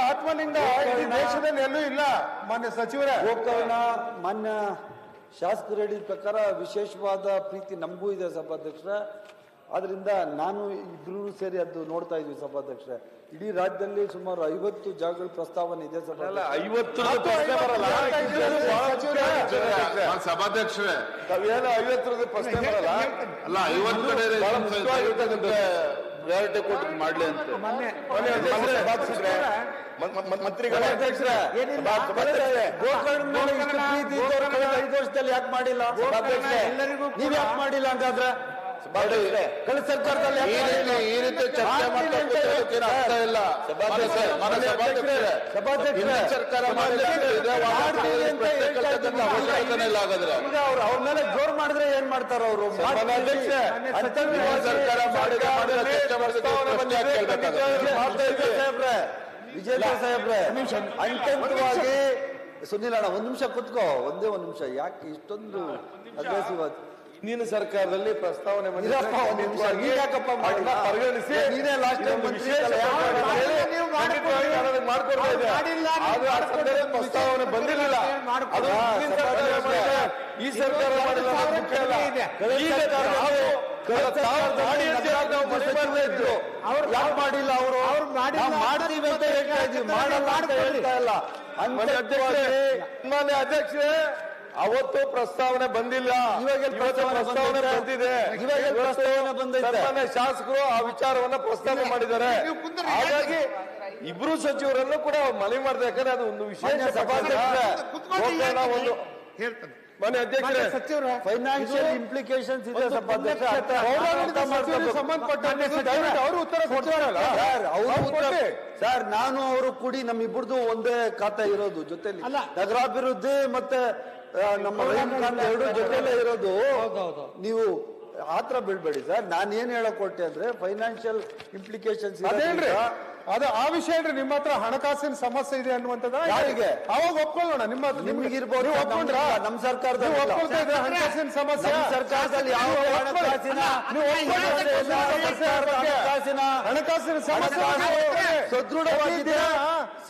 ಆತ್ಮಲಿಂಗ ದೇಶದಲ್ಲಿ ಎಲ್ಲೂ ಇಲ್ಲ. ಮಾನ್ಯ ಸಚಿವರೇ, ಗೋಕರ್ಣ ಮಾನ್ಯ ಶಾಸಕರು ಹೇಳಿದ ಪ್ರಕಾರ ವಿಶೇಷವಾದ ಪ್ರೀತಿ ನಮಗೂ ಇದೆ ಸಭಾಧ್ಯಕ್ಷರೇ. ಆದ್ರಿಂದ ನಾನು ಇಬ್ರು ಸೇರಿ ಅದು ನೋಡ್ತಾ ಇದ್ವಿ ಸಭಾಧ್ಯಕ್ಷರೇ. ಇಡೀ ರಾಜ್ಯದಲ್ಲಿ ಸುಮಾರು 50 ಜಾಗಗಳ ಪ್ರಸ್ತಾವನೆ ಇದೆ ಸಭಾಧ್ಯಕ್ಷರೇ. ತಾವೇನು 50 ಪ್ರಶ್ನೆ ಬರಲ್ಲ ಅಲ್ಲ, 50 ಕಡೆ ಪ್ರಯಾರಿಟಿ ಕೊಟ್ಟು ಮಾಡ್ಲಿ ಅಂತ ಮಂತ್ರಿಗಳ ಅಧ್ಯಕ್ಷರೇ. ಗೋಕರ್ಣ ಇಷ್ಟು ಪ್ರೀತಿ ಇದ್ದವರು ಕಳೆದ 5 ವರ್ಷದಲ್ಲಿ ಯಾಕೆ ಮಾಡಿಲ್ಲ ಎಲ್ಲರಿಗೂ? ನೀವ್ ಯಾಕೆ ಮಾಡಿಲ್ಲ ಹಂಗಾದ್ರೆ? ಕಳೆದ ಸರ್ಕಾರದಲ್ಲಿ ಈ ರೀತಿ ಚರ್ಚೆ ಮಾಡ್ತಾ ಇಲ್ಲ. ಸರ್ಕಾರ ಅವ್ರ ಮೇಲೆ ಜೋರ್ ಮಾಡಿದ್ರೆ ಏನ್ ಮಾಡ್ತಾರ ಅವರು? ವಿಜೇಂದ್ರ ಸಾಹೇಬ್ರೆ, ಅಂತಿಮವಾಗಿ ಸುನಿಲ್ ಅಣ್ಣ ಒಂದ್ ನಿಮಿಷ ಕುತ್ಕೋ, ಒಂದೇ ಒಂದ್ ನಿಮಿಷ. ಯಾಕೆ ಇಷ್ಟೊಂದು ಅಗ್ರೆಸಿವ್ ಆಗಿ? ನೀನು ಸರ್ಕಾರದಲ್ಲಿ ಪ್ರಸ್ತಾವನೆ ಪರಿಗಣಿಸಿ ನೀನೇ ಲಾಸ್ಟ್ ಟೈಮ್ ಮಂತ್ರಿ ಪ್ರಸ್ತಾವನೆ ಬಂದಿರಲಿಲ್ಲ. ಈ ಸರ್ಕಾರ ಮಾಡಿಲ್ಲ. ಅವ್ರು ಯಾರು ಮಾಡಿಲ್ಲ? ಅವರು ಮಾಡ್ತೀವಿ ಅಂತ ಹೇಳ್ತಾ ಇದ್ವಿ, ಮಾಡಲ್ಲ ಅಂತ ಹೇಳ್ತಾ ಇಲ್ಲ. ಮಾನ್ಯ ಅಧ್ಯಕ್ಷರೇ, ಅವತ್ತು ಪ್ರಸ್ತಾವನೆ ಬಂದಿಲ್ಲ, ಇವಾಗ ಪ್ರಸ್ತಾವನೆ ಬಂದಿದೆ. ಶಾಸಕರು ಆ ವಿಚಾರವನ್ನ ಪ್ರಸ್ತಾವನೆ ಮಾಡಿದ್ದಾರೆ. ಹಾಗಾಗಿ ಇಬ್ರು ಸಚಿವರನ್ನು ಕೂಡ ಮನವಿ ಮಾಡಿದೆ. ಯಾಕಂದ್ರೆ ಅದು ಒಂದು ವಿಶೇಷ ಒಂದು ಮನೆ ಅಧ್ಯಕ್ಷರೇ, ಫೈನಾನ್ಷಿಯಲ್ ಇಂಪ್ಲಿಕೇಶನ್ಸ್ ಇದೆ ಸಂಬಂಧಪಟ್ಟ ಅವರು ಉತ್ತರ ಕೊಡ್ತಾರಲ್ಲ ಸರ್. ನಾನು ಅವರು ಕೂಡಿ ನಮ್ಮಿಬ್ಬರದು ಒಂದೇ ಖಾತೆ ಇರೋದು, ಜೊತೆಲಿ ನಗರಾಭಿವೃದ್ಧಿ ಮತ್ತೆ ನಮ್ಮ ರೈನ್ ಎರಡು ಜೊತೆಲೇ ಇರೋದು. ನೀವು ಆತರ ಬೀಳ್ಬೇಡಿ ಸರ್. ನಾನು ಏನ್ ಹೇಳಕ್ ಕೊಟ್ಟೆ ಅಂದ್ರೆ ಫೈನಾನ್ಷಿಯಲ್ ಇಂಪ್ಲಿಕೇಶನ್ಸ್ ಅದೇನ್ರಿ, ಅದು ಆ ವಿಷಯ ಏನ್ರಿ? ನಿಮ್ಮ ಹತ್ರ ಹಣಕಾಸಿನ ಸಮಸ್ಯೆ ಇದೆ ಅನ್ನುವಂಥದ್ದು ಯಾರಿಗೆ? ಅವಾಗ ಒಪ್ಕೊಳ್ಳೋಣ. ನಿಮ್ಗಿರ್ಬೋದು, ಒಪ್ಕೊಂಡ್ರ? ನಮ್ಮ ಸರ್ಕಾರದಲ್ಲಿ ಒಪ್ಕೊಳ್ತಾ ಇದ್ರೆ ಹಣಕಾಸಿನ ಸಮಸ್ಯೆ ಸರ್ಕಾರದಲ್ಲಿ ಯಾವ ಹಣಕಾಸಿನ ಸಮಸ್ಯೆ ಸದೃಢವಾಗಿದೆ.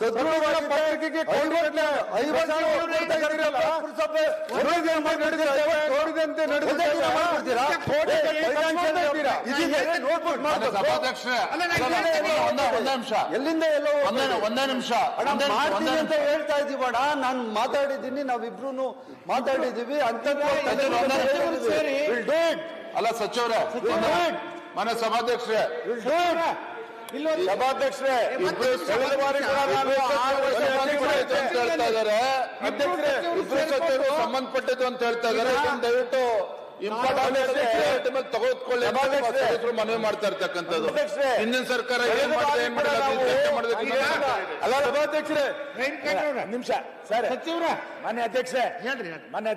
ಸದೃಢವಾದ ಪತ್ರಿಕೆಗೆ ಎಲ್ಲಿಂದ ಎಲ್ಲೋ ಒಂದೇ ನಿಮಿಷ ಮಾಡ್ತೀನಿ ಅಂತ ಹೇಳ್ತಾ ಇದೀವಣ. ನಾನು ಮಾತಾಡಿದ್ದೀನಿ, ನಾವಿಬ್ರು ಮಾತಾಡಿದೀವಿ ಅಂತ ಅಲ್ಲ ಸಚಿವರೇ, ಮನೆ ಸಭಾಧ್ಯಕ್ಷರೇ ಸಭಾಧ್ಯಕ್ಷರೇ ಹೇಳ್ತಾ ಇದ್ದಾರೆ. ಇಬ್ರು ಸಂಬಂಧಪಟ್ಟಿದ್ದು ಅಂತ ಹೇಳ್ತಾ ಇದ್ದಾರೆ. ದಯವಿಟ್ಟು ಇಂಪಾರ್ಟೆಂಟ್ ತಗೊಳ್ಕೊಳ್ಳಿ ಮನವಿ ಮಾಡ್ತಾ ಇರ್ತಕ್ಕಂಥದ್ದು. ಹಿಂದಿನ ಸರ್ಕಾರ ಏನ್ ಮಾಡಿದೆ ಏನ್ ಮಾಡಿಲ್ಲ ಅಲ್ಲ ಸಭಾಧ್ಯಕ್ಷರೇ, ನಿಮಿಷ ಸರ್. ಸಚಿವರ ಮಾನ್ಯ ಅಧ್ಯಕ್ಷರೇ, ಮಾನ್ಯ